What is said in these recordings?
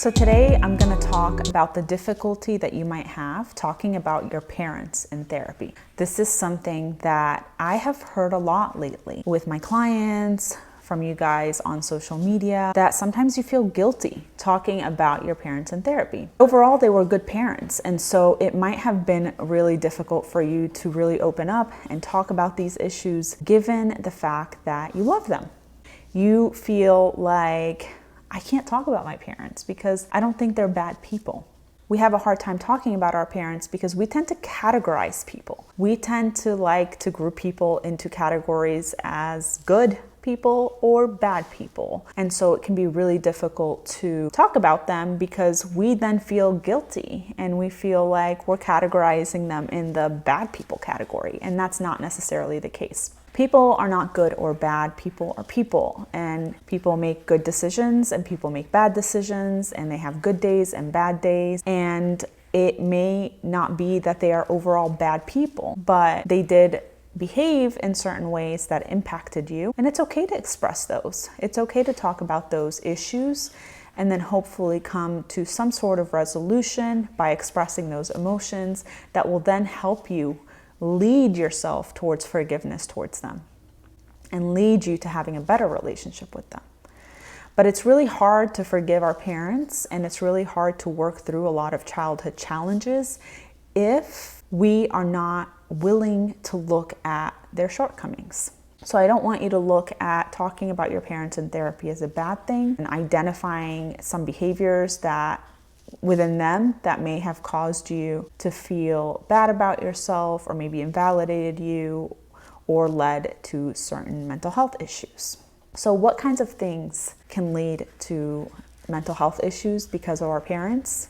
So today I'm going to talk about the difficulty that you might have talking about your parents in therapy. This is something that I have heard a lot lately with my clients, from you guys on social media, that sometimes you feel guilty talking about your parents in therapy. Overall, they were good parents, and so it might have been really difficult for you to really open up and talk about these issues given the fact that you love them. You feel like, I can't talk about my parents because I don't think they're bad people. We have a hard time talking about our parents because we tend to categorize people. We tend to like to group people into categories as good people or bad people. And so it can be really difficult to talk about them because we then feel guilty and we feel like we're categorizing them in the bad people category. And that's not necessarily the case. People are not good or bad. People are people, and people make good decisions and people make bad decisions, and they have good days and bad days. And it may not be that they are overall bad people, but they did behave in certain ways that impacted you. And it's okay to express those. It's okay to talk about those issues and then hopefully come to some sort of resolution by expressing those emotions that will then help you lead yourself towards forgiveness towards them and lead you to having a better relationship with them. But it's really hard to forgive our parents, and it's really hard to work through a lot of childhood challenges if we are not willing to look at their shortcomings. So I don't want you to look at talking about your parents in therapy as a bad thing and identifying some behaviors that within them that may have caused you to feel bad about yourself or maybe invalidated you or led to certain mental health issues. So what kinds of things can lead to mental health issues because of our parents?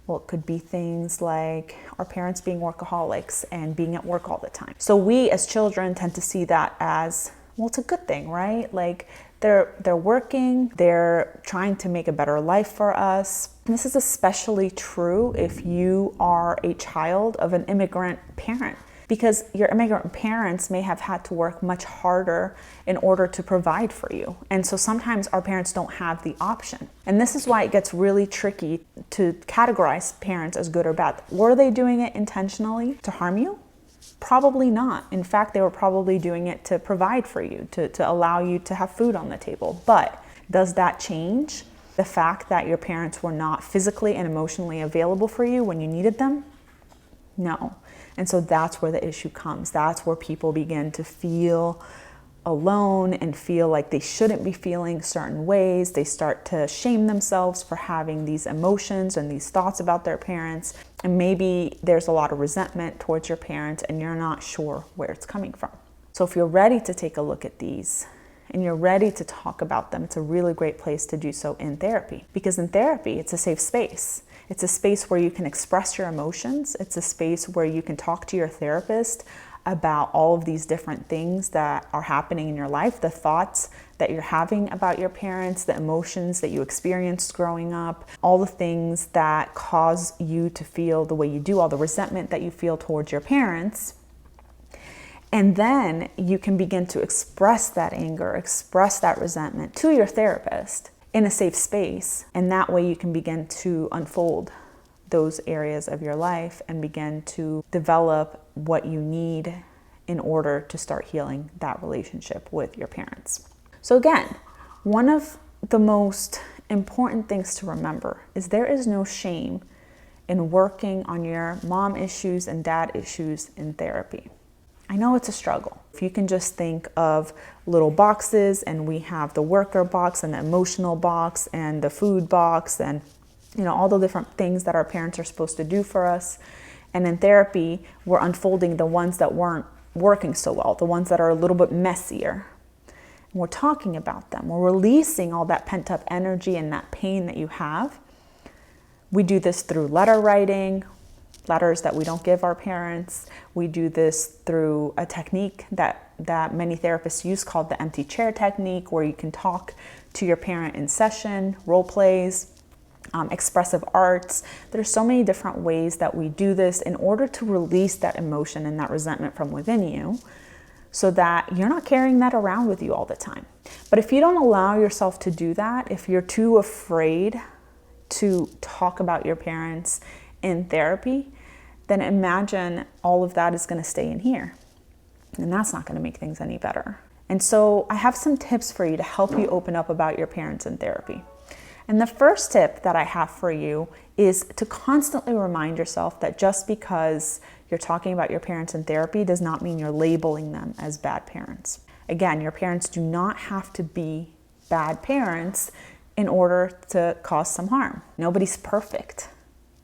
Well, it could be things like our parents being workaholics and being at work all the time. So we as children tend to see that as, well, it's a good thing, right? Like they're working, they're trying to make a better life for us. And this is especially true if you are a child of an immigrant parent, because your immigrant parents may have had to work much harder in order to provide for you. And so sometimes our parents don't have the option. And this is why it gets really tricky to categorize parents as good or bad. Were they doing it intentionally to harm you? Probably not. In fact, they were probably doing it to provide for you, to allow you to have food on the table. But does that change the fact that your parents were not physically and emotionally available for you when you needed them? No. And so that's where the issue comes. That's where people begin to feel alone and feel like they shouldn't be feeling certain ways. They start to shame themselves for having these emotions and these thoughts about their parents. And maybe there's a lot of resentment towards your parents and you're not sure where it's coming from. So if you're ready to take a look at these and you're ready to talk about them, it's a really great place to do so in therapy. Because in therapy, it's a safe space. It's a space where you can express your emotions. It's a space where you can talk to your therapist about all of these different things that are happening in your life, the thoughts that you're having about your parents, the emotions that you experienced growing up, all the things that cause you to feel the way you do, all the resentment that you feel towards your parents. And then you can begin to express that anger, express that resentment to your therapist in a safe space. And that way you can begin to unfold those areas of your life and begin to develop what you need in order to start healing that relationship with your parents. So again, one of the most important things to remember is there is no shame in working on your mom issues and dad issues in therapy. I know it's a struggle. If you can just think of little boxes, and we have the worker box and the emotional box and the food box and all the different things that our parents are supposed to do for us. And in therapy, we're unfolding the ones that weren't working so well, the ones that are a little bit messier. And we're talking about them. We're releasing all that pent-up energy and that pain that you have. We do this through letter writing, letters that we don't give our parents. We do this through a technique that many therapists use called the empty chair technique, where you can talk to your parent in session, role plays, expressive arts. There's so many different ways that we do this in order to release that emotion and that resentment from within you so that you're not carrying that around with you all the time. But if you don't allow yourself to do that, if you're too afraid to talk about your parents in therapy, then imagine all of that is going to stay in here. And that's not going to make things any better. And so I have some tips for you to help you open up about your parents in therapy. And the first tip that I have for you is to constantly remind yourself that just because you're talking about your parents in therapy does not mean you're labeling them as bad parents. Again, your parents do not have to be bad parents in order to cause some harm. Nobody's perfect,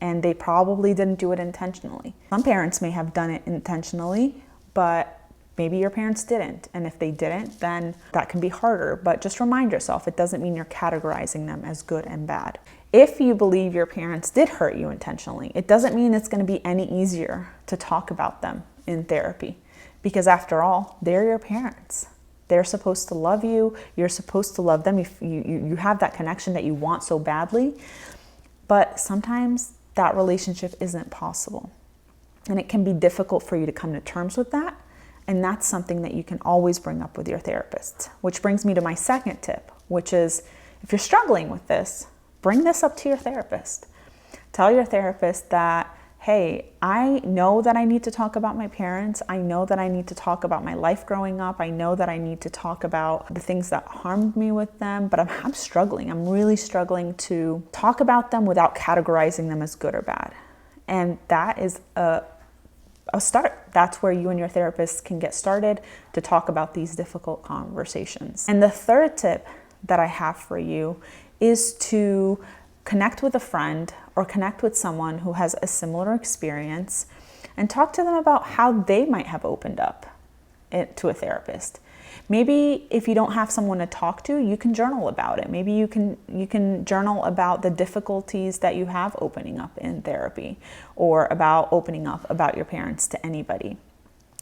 and they probably didn't do it intentionally. Some parents may have done it intentionally, but maybe your parents didn't. And if they didn't, then that can be harder. But just remind yourself, it doesn't mean you're categorizing them as good and bad. If you believe your parents did hurt you intentionally, it doesn't mean it's going to be any easier to talk about them in therapy. Because after all, they're your parents. They're supposed to love you. You're supposed to love them. You have that connection that you want so badly. But sometimes that relationship isn't possible. And it can be difficult for you to come to terms with that. And that's something that you can always bring up with your therapist. Which brings me to my second tip, which is if you're struggling with this, bring this up to your therapist. Tell your therapist that, hey, I know that I need to talk about my parents. I know that I need to talk about my life growing up. I know that I need to talk about the things that harmed me with them, but I'm struggling. I'm really struggling to talk about them without categorizing them as good or bad. And that is a start. That's where you and your therapist can get started to talk about these difficult conversations. And the third tip that I have for you is to connect with a friend or connect with someone who has a similar experience and talk to them about how they might have opened up to a therapist. Maybe if you don't have someone to talk to, you can journal about it. Maybe you can journal about the difficulties that you have opening up in therapy, or about opening up about your parents to anybody.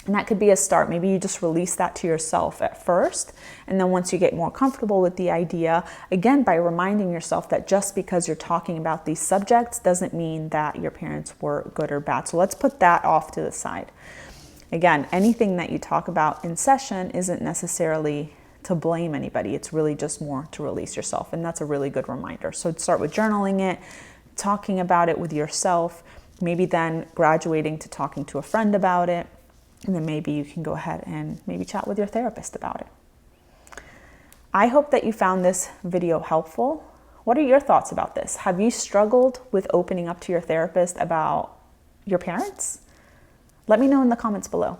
And that could be a start. Maybe you just release that to yourself at first. And then once you get more comfortable with the idea, again, by reminding yourself that just because you're talking about these subjects doesn't mean that your parents were good or bad. So let's put that off to the side. Again, anything that you talk about in session isn't necessarily to blame anybody. It's really just more to release yourself. And that's a really good reminder. So start with journaling it, talking about it with yourself, maybe then graduating to talking to a friend about it. And then maybe you can go ahead and maybe chat with your therapist about it. I hope that you found this video helpful. What are your thoughts about this? Have you struggled with opening up to your therapist about your parents? Let me know in the comments below.